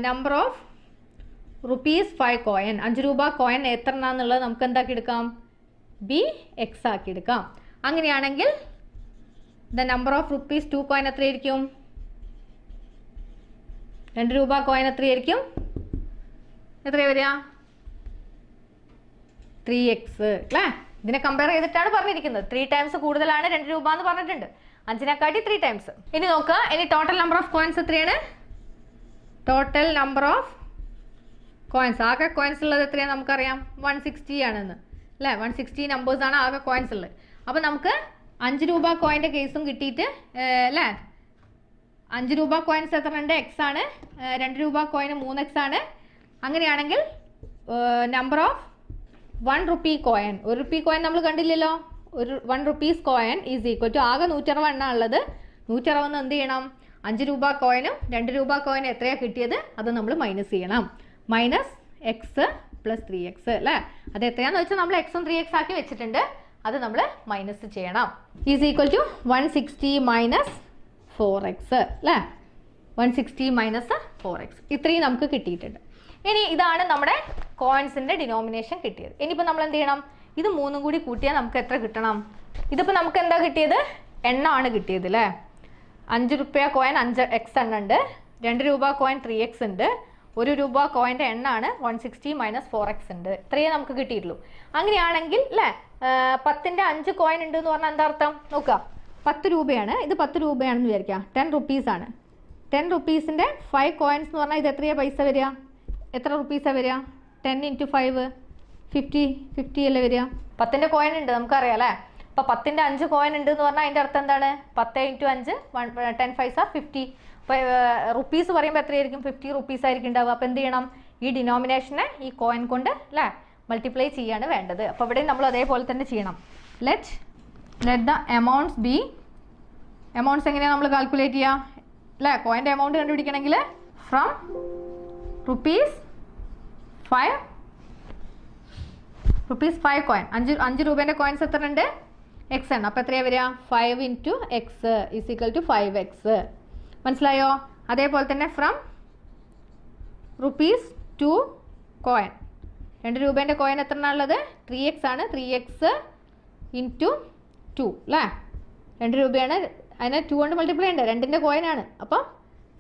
number of rupees 5 coin, 5 രൂപ കോയിൻ എത്ര എന്നുള്ളത് നമുക്ക് എന്താക്കി എടുക്കാം? ബി എക്സ് ആക്കി എടുക്കാം. അങ്ങനെയാണെങ്കിൽ the number of rupees 2 coin എത്രയായിരിക്കും? 2 രൂപ കോയിൻ എത്രയായിരിക്കും? എത്രയാ വരിക? 3x അല്ലേ? ഇതിനെ കമ്പയർ ചെയ്തിട്ടാണ് പറഞ്ഞിരിക്കുന്നത്. 3 ടൈംസ് കൂടുതലാണ് 2 രൂപ എന്ന് പറഞ്ഞിട്ടുണ്ട്. 5നെക്കാട്ടി 3 ടൈംസ്. ഇനി നോക്കുക, ഇനി ടോട്ടൽ നമ്പർ ഓഫ് കോയിൻസ് എത്രയാണ്? ടോട്ടൽ നമ്പർ ഓഫ് കോയിൻസ്, ആകെ കോയിൻസ് ഉള്ളത് എത്രയാണ് നമുക്കറിയാം? 160 ആണെന്ന് അല്ലേ? 160 നമ്പേഴ്സ് ആണ് ആകെ കോയിൻസ് ഉള്ളത്. അപ്പോൾ നമുക്ക് 5 രൂപ കോയിൻ്റെ കേസും കിട്ടിയിട്ട് അല്ലേ? 5 രൂപ കോയിൻസ് എത്ര ഉണ്ട്? എക്സ് ആണ്. 2 രൂപ കോയിന് 3x ആണ്. അങ്ങനെയാണെങ്കിൽ number of 1 rupee coin, 1 rupee coin നമ്മൾ കണ്ടില്ലല്ലോ. 1 rupees coin is equal to ആകെ 160 എണ്ണ ഉള്ളത്. 160 എന്ത് ചെയ്യണം? 5 രൂപ കോയിനും 2 രൂപ കോയിനും എത്രയാണ് കിട്ടിയത് അത് നമ്മൾ മൈനസ് ചെയ്യണം. മൈനസ് എക്സ് പ്ലസ് 3x അല്ലേ? അത് എത്രയാണെന്ന് വെച്ചാൽ നമ്മൾ എക്സും 3x ആക്കി വെച്ചിട്ടുണ്ട്. അത് നമ്മൾ മൈനസ് ചെയ്യണം. Is equal to 160 minus 4x അല്ലേ? 160 മൈനസ് 4x ഇത്രയും നമുക്ക് കിട്ടിയിട്ടുണ്ട്. ഇനി ഇതാണ് നമ്മുടെ കോയിൻസിൻ്റെ ഡിനോമിനേഷൻ കിട്ടിയത്. ഇനിയിപ്പോൾ നമ്മൾ എന്ത് ചെയ്യണം? ഇത് 3 കൂടി കൂട്ടിയാൽ നമുക്ക് എത്ര കിട്ടണം? ഇതിപ്പോൾ നമുക്ക് എന്താ കിട്ടിയത്? എണ്ണമാണ് കിട്ടിയത് അല്ലേ? 5 രൂപ കോയിൻ 5x എണ്ണ ഉണ്ട്. 2 രൂപ കോയിൻ 3x ഉണ്ട്. 1 രൂപ കോയിൻ്റെ എണ്ണാണ് 160 മൈനസ് 4x ഉണ്ട്. ഇത്രയേ നമുക്ക് കിട്ടിയിട്ടുള്ളൂ. അങ്ങനെയാണെങ്കിൽ അല്ലേ 10ൻ്റെ 5 കോയിൻ ഉണ്ട് എന്ന് പറഞ്ഞാൽ എന്താ അർത്ഥം? നോക്കുക, 10 രൂപയാണ്, ഇത് 10 രൂപയാണെന്ന് വിചാരിക്കാം. 10 റുപ്പീസാണ്. 10 റുപ്പീസിൻ്റെ 5 കോയിൻസ് എന്ന് പറഞ്ഞാൽ ഇത് എത്രയാണ് പൈസ വരിക? എത്ര റുപ്പീസാണ് വരിക? 10 × 5 50 അല്ലേ വരിക? 10ൻ്റെ കോയിൻ ഉണ്ട് നമുക്കറിയാം അല്ലേ? അപ്പോൾ 10ന്റെ 5 കോയിൻ ഉണ്ട് എന്ന് പറഞ്ഞാൽ അതിൻ്റെ അർത്ഥം എന്താണ്? 10 × 5 10 5s are 50. അപ്പോൾ റുപ്പീസ് പറയുമ്പോൾ എത്രയായിരിക്കും? 50 റുപ്പീസ് ആയിരിക്കും ഉണ്ടാവുക. അപ്പോൾ എന്ത് ചെയ്യണം? ഈ ഡിനോമിനേഷനെ ഈ കോയിൻ കൊണ്ട് അല്ലേ മൾട്ടിപ്ലൈ ചെയ്യാണ് വേണ്ടത്. അപ്പോൾ ഇവിടെ നമ്മൾ അതേപോലെ തന്നെ ചെയ്യണം. Let the amounts B, amounts എങ്ങനെയാണ് നമ്മൾ കാൽക്കുലേറ്റ് ചെയ്യുക അല്ലേ? കോയിൻ്റെ എമൗണ്ട് കണ്ടുപിടിക്കണമെങ്കിൽ ഫ്രം റുപ്പീസ് 5 കോയിൻ, 5 രൂപേൻ്റെ കോയിൻസ് എത്ര ഉണ്ട്? എക്സ് ആണ്. അപ്പോൾ എത്രയാണ് വരിക? 5 × x = 5x. മനസ്സിലായോ? അതേപോലെ തന്നെ ഫ്രം റുപ്പീസ് 2 കോയിൻ, 2 രൂപേൻ്റെ കോയിൻ എത്ര ഉള്ളത്? 3x ആണ്. 3x × 2 അല്ലേ? 2 രൂപയാണ്, അതിനെ 2 കൊണ്ട് മൾട്ടിപ്ലൈ ഉണ്ട്, 2ൻ്റെ കോയിനാണ്. അപ്പം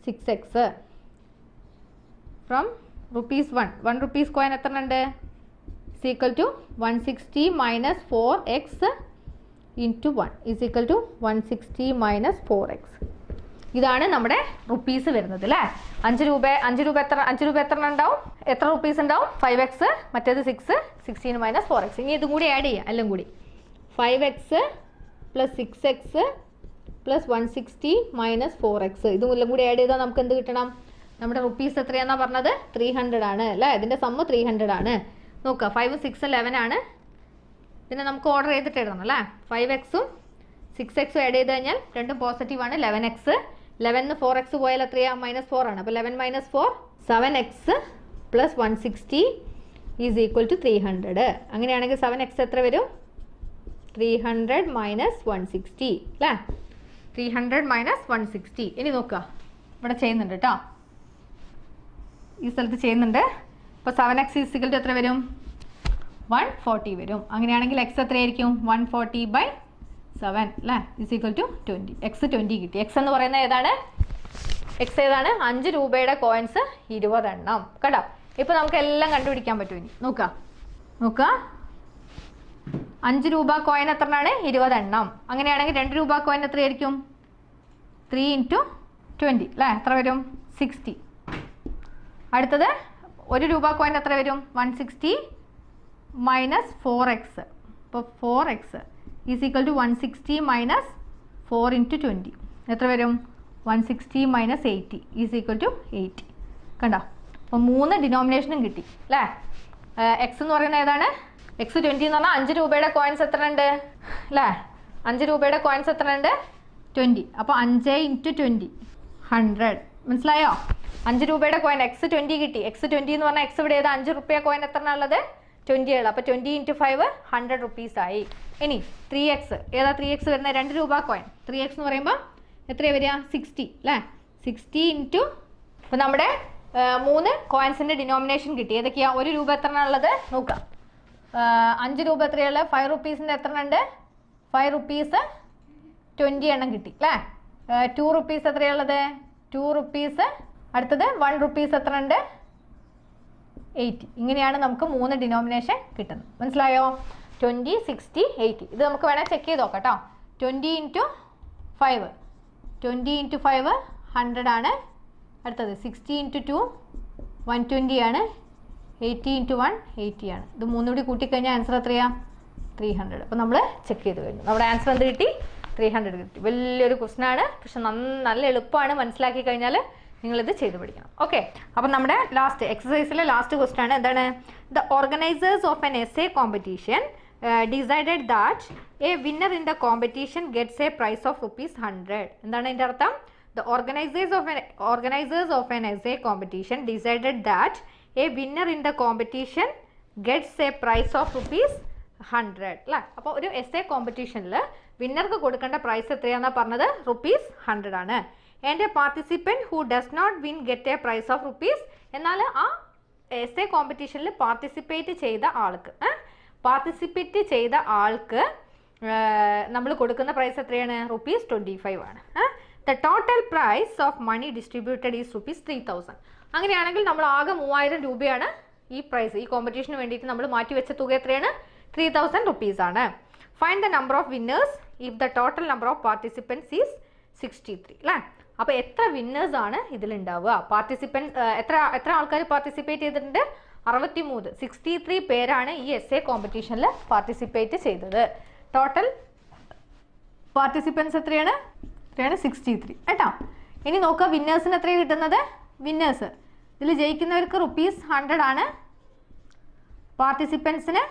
6x. From rupees 1 rupees coin എത്ര ഉണ്ട്? = 160 - 4x × 1 = 160 - 4x. ഇതാണ് നമ്മുടെ റുപ്പീസ് വരുന്നത് അല്ലേ? 5 രൂപ എത്ര ഉണ്ടാവും? എത്ര റുപ്പീസ് ഉണ്ടാവും? 5x, മറ്റേത് 6, 16 - 4x. ഇനി ഇതും കൂടി ആഡ് ചെയ്യാം, എല്ലാം കൂടി 5x + 6x + 160 - 4x. ഇതും എല്ലാം കൂടി ആഡ് ചെയ്താൽ നമുക്ക് എന്ത് കിട്ടണം? നമ്മുടെ റുപ്പീസ് എത്രയാണെന്നാണ് പറഞ്ഞത്? 300 ആണ് അല്ലേ? ഇതിൻ്റെ സമ്മ് 300 ആണ്. നോക്കുക, 5 6 11 ആണ്. പിന്നെ നമുക്ക് ഓർഡർ ചെയ്തിട്ട് എഴുതണം അല്ലേ? 5x ഉം 6x ആഡ് ചെയ്ത് കഴിഞ്ഞാൽ രണ്ടും പോസിറ്റീവ് ആണ്. 11x, 11 4x പോയാൽ എത്രയാണ്? -4 ആണ്. അപ്പോൾ 11 - 4 7x + 160 = 300. അങ്ങനെയാണെങ്കിൽ 7x എത്ര വരും? 300 - 160 അല്ലേ? 300 - 160. ഇനി നോക്കുക, ഇവിടെ ചെയ്യുന്നുണ്ട് കേട്ടോ, ഈ സ്ഥലത്ത് ചെയ്യുന്നുണ്ട്. അപ്പോൾ 7x = എത്ര വരും? 140 വരും. അങ്ങനെയാണെങ്കിൽ x എത്രയായിരിക്കും? 140/7 അല്ലേ? = 20. x 20 കിട്ടി. x എന്ന് പറയുന്നത് ഏതാണ്? x ഏതാണ്? 5 രൂപയുടെ കോയിൻസ് 20 എണ്ണം. കേട്ടോ, ഇപ്പോൾ നമുക്ക് എല്ലാം കണ്ടുപിടിക്കാൻ പറ്റും. ഇനി നോക്കുക 5 രൂപ കോയിൻ എത്രയാണ്? 20 എണ്ണം. അങ്ങനെയാണെങ്കിൽ 2 രൂപ കോയിൻ എത്രയായിരിക്കും? 3 × 20 അല്ലേ? എത്ര വരും? 60. അടുത്തത് 1 രൂപ കോയിൻ എത്ര വരും? 160 - 4x. അപ്പോൾ 4x = 160 - 4 × 20 എത്ര വരും? 160 - 80 = 80. കണ്ടോ? അപ്പോൾ 3 ഡിനോമിനേഷനും കിട്ടി അല്ലേ? x എന്ന് പറയുന്നത് ഏതാണ്? x 20 എന്ന് പറഞ്ഞാൽ 5 രൂപയുടെ കോയിൻസ് എത്ര ഉണ്ട് അല്ലേ? 5 രൂപയുടെ കോയിൻസ് എത്ര ഉണ്ട്? 20. അപ്പോൾ 5 × 20 100. മനസ്സിലായോ? 5 രൂപയുടെ കോയിൻ x 20 കിട്ടി. x 20 എന്ന് പറഞ്ഞാൽ x ഇവിടെ ഏതാ? 5 രൂപ കോയിൻ എത്ര ഉള്ളത്? 20 ആണ്. അപ്പോൾ 20 × 5 100 റുപ്പീസ് ആയി. ഇനി 3x ഏതാ? 3x വരുന്നത് 2 രൂപ കോയിൻ. 3x എന്ന് പറയുമ്പോൾ എത്രയാണ് വരിക? 60 അല്ലേ? 60 × അപ്പോൾ നമ്മുടെ 3 കോയിൻസിൻ്റെ ഡിനോമിനേഷൻ കിട്ടി. ഏതൊക്കെയാണ്? 1 രൂപ എത്ര ഉള്ളത്? നോക്കാം. 5 രൂപ എത്രയുള്ളത്? 5 റുപ്പീസിൻ്റെ എത്ര ഉണ്ട്? 5 റുപ്പീസ് 20 എണ്ണം കിട്ടി അല്ലേ? 2 റുപ്പീസ് എത്രയുള്ളത്? 2 റുപ്പീസ്. അടുത്തത് 1 റുപ്പീസ് എത്ര ഉണ്ട്? 80. ഇങ്ങനെയാണ് നമുക്ക് 3 ഡിനോമിനേഷൻ കിട്ടുന്നത്. മനസ്സിലായോ? 20, 60, 80. ഇത് നമുക്ക് വേണേൽ ചെക്ക് ചെയ്ത് നോക്കാം കേട്ടോ. 20 × 5 100 ആണ്. അടുത്തത് 60 × 2 120 ആണ്. 80 × 1 80 ആണ്. ഇത് 3 കൂടി കൂട്ടിക്കഴിഞ്ഞാൽ ആൻസർ എത്രയാണ്? 300. അപ്പോൾ നമ്മൾ ചെക്ക് ചെയ്ത് കഴിഞ്ഞു. നമ്മുടെ ആൻസർ എന്ത് കിട്ടി? 300 കിട്ടി. വലിയൊരു ക്വസ്റ്റൻ ആണ്, പക്ഷെ നല്ല എളുപ്പമാണ്. മനസ്സിലാക്കി കഴിഞ്ഞാൽ നിങ്ങളിത് ചെയ്ത് പഠിക്കണം. ഓക്കെ, അപ്പം നമ്മുടെ ലാസ്റ്റ് എക്സസൈസിലെ ലാസ്റ്റ് ക്വസ്റ്റൻ ആണ്. എന്താണ്? The organisers of N essay competition decided that a winner in the competition gets a prize of ₹100. എന്താണ് ഇതിൻ്റെ അർത്ഥം? The organizers of an essay competition decided that a winner in the competition gets a prize of ₹100 അല്ലേ? അപ്പോൾ ഒരു essay കോമ്പറ്റീഷനിൽ വിന്നർക്ക് കൊടുക്കേണ്ട price എത്രയാണെന്നാണ് പറഞ്ഞത്? ₹100 ആണ്. And a participant who does not win get a prize of ₹. എന്നാൽ ആ എസ്സേ കോമ്പറ്റീഷനിൽ പാർട്ടിസിപ്പേറ്റ് ചെയ്ത ആൾക്ക് നമ്മൾ കൊടുക്കുന്ന പ്രൈസ് എത്രയാണ്? ₹25 ആണ്. The total prize of money distributed is ₹3000. അങ്ങനെയാണെങ്കിൽ നമ്മൾ ആകെ 3000 രൂപയാണ് ഈ പ്രൈസ്, ഈ കോമ്പറ്റീഷന് വേണ്ടിയിട്ട് നമ്മൾ മാറ്റി വെച്ച തുക എത്രയാണ്? ₹3000 ആണ്. Find the number of winners if the total number of participants is 63 അല്ലേ? അപ്പോൾ എത്ര വിന്നേഴ്സ് ആണ് ഇതിലുണ്ടാവുക? എത്ര ആൾക്കാർ പാർട്ടിസിപ്പേറ്റ് ചെയ്തിട്ടുണ്ട്? 63 പേരാണ് ഈ എസ്സേ കോമ്പറ്റീഷനിൽ പാർട്ടിസിപ്പേറ്റ് ചെയ്തത്. ടോട്ടൽ പാർട്ടിസിപ്പൻസ് എത്രയാണ് 63 കേട്ടോ. ഇനി നോക്കുക വിന്നേഴ്സിന് എത്രയാണ് കിട്ടുന്നത്. വിന്നേഴ്സ് ഇതിൽ ജയിക്കുന്നവർക്ക് ₹100 ആണ്. പാർട്ടിസിപ്പൻസിന്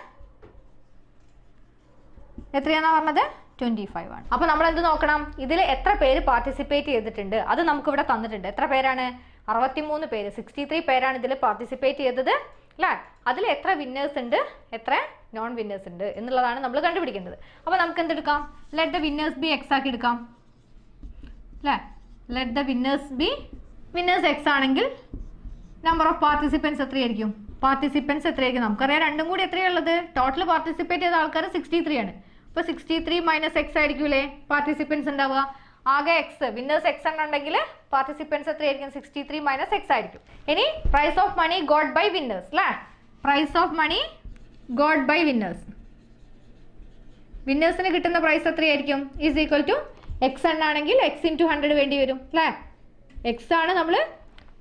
എത്രയാണെന്ന് പറഞ്ഞത് 25 ആണ്. അപ്പോൾ നമ്മൾ എന്ത് നോക്കണം, ഇതിൽ എത്ര പേര് പാർട്ടിസിപ്പേറ്റ് ചെയ്തിട്ടുണ്ട് അത് നമുക്കിവിടെ തന്നിട്ടുണ്ട്. എത്ര പേരാണ് 63 പേര്, 63 പേരാണ് ഇതിൽ പാർട്ടിസിപ്പേറ്റ് ചെയ്തത് അല്ലേ. അതിൽ എത്ര വിന്നേഴ്സ് ഉണ്ട് എത്ര നോൺ വിന്നേഴ്സ് ഉണ്ട് എന്നുള്ളതാണ് നമ്മൾ കണ്ടുപിടിക്കേണ്ടത്. അപ്പോൾ നമുക്ക് എന്തെടുക്കാം, let the winners be x ആക്കി എടുക്കാം അല്ലേ. Let the winners be, winners x ആണെങ്കിൽ നമ്പർ ഓഫ് പാർട്ടിസിപ്പൻസ് എത്രയായിരിക്കും, പാർട്ടിസിപ്പൻസ് എത്രയായിരിക്കും നമുക്കറിയാം. രണ്ടും കൂടി എത്രയുള്ളത്, ടോട്ടൽ പാർട്ടിസിപ്പേറ്റ് ചെയ്ത ആൾക്കാർ 63 ആണ്. അപ്പോൾ 63 മൈനസ് എക്സ് ആയിരിക്കൂലേ പാർട്ടിസിപ്പൻസ് ഉണ്ടാവുക. ആകെ എക്സ്, വിന്നേഴ്സ് എക്സ് എന്നുണ്ടെങ്കിൽ പാർട്ടിസിപ്പൻസ് എത്രയായിരിക്കും 63 മൈനസ് എക്സ് ആയിരിക്കും. ഇനി prize of money got by winners അല്ലേ. Prize of money got by winners, വിന്നേഴ്സിന് കിട്ടുന്ന പ്രൈസ് എത്രയായിരിക്കും ഈസ് ഈക്വൽ ടു എക്സ് എന്നാണെങ്കിൽ എക്സ് ഇൻറ്റു 100 വേണ്ടി വരും അല്ലേ. എക്സ് ആണ് നമ്മൾ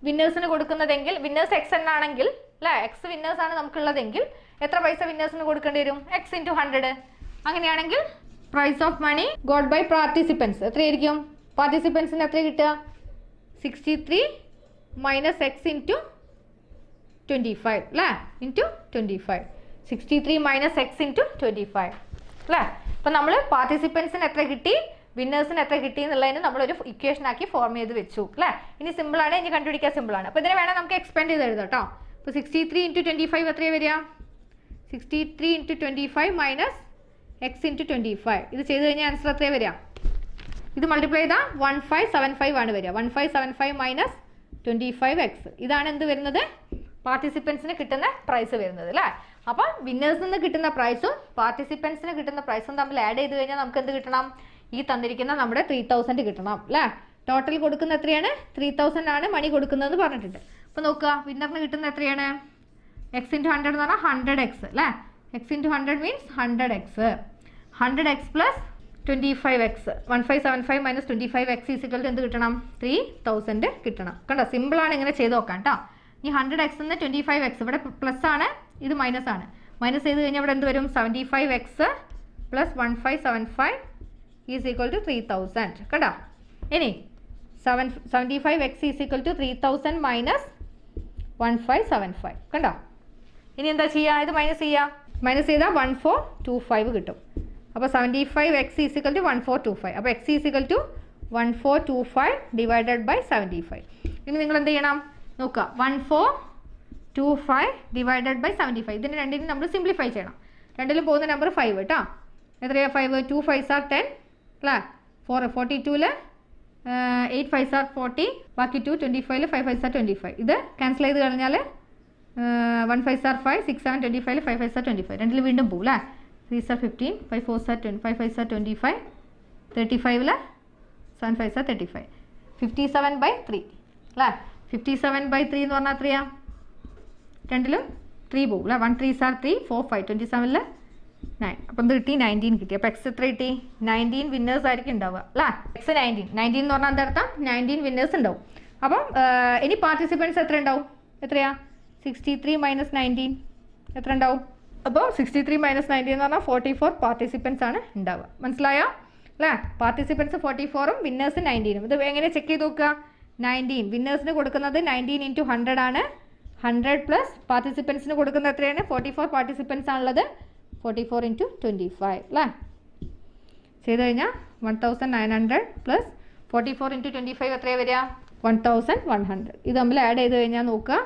വിന്നേഴ്സിന് കൊടുക്കുന്നതെങ്കിൽ, വിന്നേഴ്സ് എക്സ് എന്നാണെങ്കിൽ അല്ലേ, എക്സ് വിന്നേഴ്സ് ആണ് നമുക്കുള്ളതെങ്കിൽ എത്ര പൈസ വിന്നേഴ്സിന് കൊടുക്കേണ്ടി വരും, എക്സ് ഇൻറ്റു 100. അങ്ങനെയാണെങ്കിൽ prize of money got by participants എത്രയായിരിക്കും, പാർട്ടിസിപ്പൻസിന് എത്ര കിട്ടുക 63 മൈനസ് എക്സ് ഇൻറ്റു 25 അല്ലേ, ഇൻറ്റു 25, 63 മൈനസ് എക്സ് ഇൻറ്റു 25 അല്ലേ. അപ്പം നമ്മൾ പാർട്ടിസിപ്പൻസിന് എത്ര കിട്ടി വിന്നേഴ്സിന് എത്ര കിട്ടി എന്നുള്ളതിന് നമ്മളൊരു ഇക്വേഷൻ ആക്കി ഫോം ചെയ്ത് വെച്ചു അല്ലേ. ഇനി സിമ്പിളാണ്, ഇനി കണ്ടുപിടിക്കാൻ സിമ്പിളാണ്. അപ്പോൾ ഇതിനെ വേണം നമുക്ക് എക്സ്പെൻഡ് ചെയ്ത് എഴുതാം കേട്ടോ. അപ്പോൾ 63 ഇൻറ്റു 25 എത്രയാണ് വരിക, 63 ഇൻറ്റു 25 മൈനസ് എക്സ് ഇൻറ്റു 25. ഇത് ചെയ്ത് കഴിഞ്ഞാൽ ആൻസർ എത്രയാണ് വരിക, ഇത് മൾട്ടിപ്ലൈ ചെയ്താൽ 1575 ആണ് വരിക. 1575 മൈനസ് 25x, ഇതാണ് എന്ത് വരുന്നത് പാർട്ടിസിപ്പൻസിന് കിട്ടുന്ന പ്രൈസ് വരുന്നത് അല്ലേ. അപ്പം വിന്നേഴ്സിൽ നിന്ന് കിട്ടുന്ന പ്രൈസും പാർട്ടിസിപ്പൻസിന് കിട്ടുന്ന പ്രൈസും തമ്മിൽ ആഡ് ചെയ്ത് കഴിഞ്ഞാൽ നമുക്ക് എന്ത് കിട്ടണം, ഈ തന്നിരിക്കുന്ന നമ്മുടെ 3000 കിട്ടണം അല്ലേ. ടോട്ടൽ കൊടുക്കുന്ന എത്രയാണ് 3000 ആണ് മണി കൊടുക്കുന്നതെന്ന് പറഞ്ഞിട്ടുണ്ട്. അപ്പോൾ നോക്കുക വിന്നറിന് കിട്ടുന്ന എത്രയാണ് എക്സ് ഇൻറ്റു 100 എന്ന് പറഞ്ഞാൽ 100x അല്ലേ. X into 100 means 100x, 100x plus 25x, 1575 minus 25x is equal എന്ത് കിട്ടണം 3000 കിട്ടണം. കണ്ടോ സിമ്പിളാണ്, ഇങ്ങനെ ചെയ്ത് നോക്കാം കേട്ടോ. ഈ 100x എന്ന് 25x ഇവിടെ പ്ലസ് ആണ്, ഇത് മൈനസ് ആണ്. മൈനസ് ചെയ്ത് കഴിഞ്ഞാൽ ഇവിടെ എന്ത് വരും 75x plus 1575 is equal to 3000 കണ്ടോ. ഇനി 75x is equal to 3000 minus 1575 കണ്ടോ. ഇനി എന്താ ചെയ്യുക, ഇത് മൈനസ് ചെയ്യുക, മൈനസ് ചെയ്താൽ 1425 കിട്ടും. അപ്പോൾ 75x ഈസ് ഈക്വൽ ടു 1425. അപ്പോൾ x is equal to 1425 divided by 75. ഇനി നിങ്ങൾ എന്ത് ചെയ്യണം നോക്കുക, 1425 ഡിവൈഡഡ് ബൈ 75. ഇതിന് രണ്ടിനും നമ്മൾ സിംപ്ലിഫൈ ചെയ്യണം. രണ്ടിലും പോകുന്ന നമ്പർ 5 കേട്ടോ. എത്രയാണ് 5, 2 5s are 10 അല്ലേ. 42ൽ 8 5s are 40, ബാക്കി 2 25ൽ 5 5s are 25. ഇത് ക്യാൻസൽ ചെയ്ത് കഴിഞ്ഞാൽ 1 5s are 5, 6 7 25ൽ 5 5s are 25. രണ്ടിൽ വീണ്ടും പോകും അല്ലേ. 3s are 15, 5 4s are 20, 5 5s are 25, 35ൽ 7 5s are 35, 57/3 അല്ലേ. 57/3 എന്ന് പറഞ്ഞാൽ എത്രയാ, രണ്ടിലും 3 പോകും അല്ലേ. 1 3s are 3, 4 5, 27ൽ 9. അപ്പം എന്ത് കിട്ടി 19 കിട്ടി. അപ്പോൾ എക്സ് എത്ര കിട്ടി 19 വിന്നേഴ്സ് ആയിരിക്കും ഉണ്ടാവുക അല്ലേ. എക്സ് 19 എന്ന് പറഞ്ഞാൽ എന്താ അർത്ഥം 19 വിന്നേഴ്സ് ഉണ്ടാവും. അപ്പം ഇനി പാർട്ടിസിപ്പൻസ് എത്ര ഉണ്ടാവും, എത്രയാ 63 മൈനസ് 19 എത്ര ഉണ്ടാവും. അപ്പോൾ 63 മൈനസ് 19 എന്ന് പറഞ്ഞാൽ 44 പാർട്ടിസിപ്പൻസ് ആണ് ഉണ്ടാവുക. മനസ്സിലായോ അല്ലേ. പാർട്ടിസിപ്പൻസ് 44ഉം വിന്നേഴ്സ് 19ഉം. ഇത് എങ്ങനെ ചെക്ക് ചെയ്ത് നോക്കുക, 19 വിന്നേഴ്സിന് കൊടുക്കുന്നത് 19 ഇൻറ്റു 100 ആണ്. 100 പ്ലസ് പാർട്ടിസിപ്പൻസിന് കൊടുക്കുന്നത് എത്രയാണ് 44 പാർട്ടിസിപ്പൻസ് ആണുള്ളത്. 44 ഇൻറ്റു 25 അല്ലേ. ചെയ്ത് കഴിഞ്ഞാൽ 1900 പ്ലസ് 44 ഇൻറ്റു 25 എത്രയാണ് വരിക 1100. ഇത് തമ്മിൽ ആഡ് ചെയ്ത് കഴിഞ്ഞാൽ നോക്കുക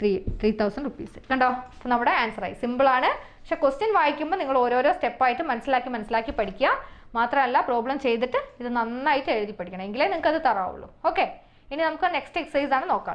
3000 റുപ്പീസ് കണ്ടോ. അപ്പോൾ നമ്മുടെ ആൻസറായി. സിമ്പിളാണ്, പക്ഷെ ക്വസ്റ്റ്യൻ വായിക്കുമ്പോൾ നിങ്ങൾ ഓരോരോ സ്റ്റെപ്പായിട്ട് മനസ്സിലാക്കി പഠിക്കുക. മാത്രമല്ല പ്രോബ്ലം ചെയ്തിട്ട് ഇത് നന്നായിട്ട് എഴുതി പഠിക്കണം, എങ്കിലേ നിങ്ങൾക്ക് അത് തരാവുള്ളൂ. ഓക്കെ, ഇനി നമുക്ക് നെക്സ്റ്റ് എക്സസൈസ് ആണ് നോക്കാനുള്ളത്.